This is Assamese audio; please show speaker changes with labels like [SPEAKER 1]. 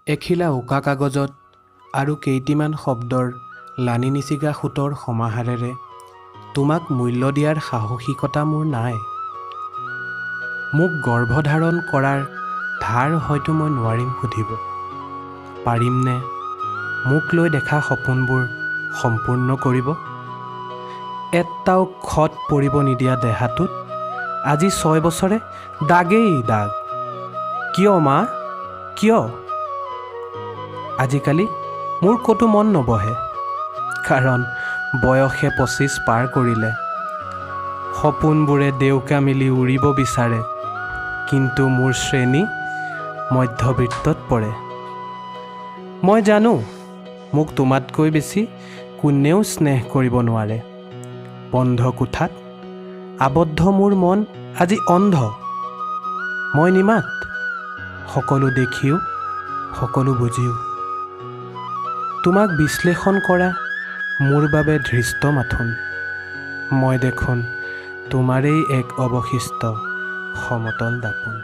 [SPEAKER 1] এখিলা উকা কাগজত আৰু কেইটিমান শব্দৰ লানি নিচিগা সোঁতৰ সমাহাৰেৰে তোমাক মূল্য দিয়াৰ সাহসিকতা মোৰ নাই। মোক গৰ্ভধাৰণ কৰাৰ ধাৰ হয়তো মই নোৱাৰিম সুধিব। পাৰিমনে মোক লৈ দেখা সপোনবোৰ সম্পূৰ্ণ কৰিব? এটাও খত পৰিব নিদিয়া দেহাটোত আজি 6 বছৰে দাগেই দাগ। কিয় মা, কিয়? আজিকালি মোৰ ক'তো মন নবহে, কাৰণ বয়সে 25 পাৰ কৰিলে। সপোনবোৰে ডেউকা মিলি উৰিব বিচাৰে, কিন্তু মোৰ শ্ৰেণী মধ্যবিত্তত পৰে। মই জানো মোক তোমাতকৈ বেছি কোনেও স্নেহ কৰিব নোৱাৰে। বন্ধ কোঠাত আবদ্ধ মোৰ মন আজি অন্ধ। মই নিমাত, সকলো দেখিও সকলো বুজিও। তোমাক বিশ্লেষণ কৰা মোৰ বাবে ধৃষ্ট মাথোন। মই দেখোন তোমাৰেই এক অৱশিষ্ট সমতল দাপোন।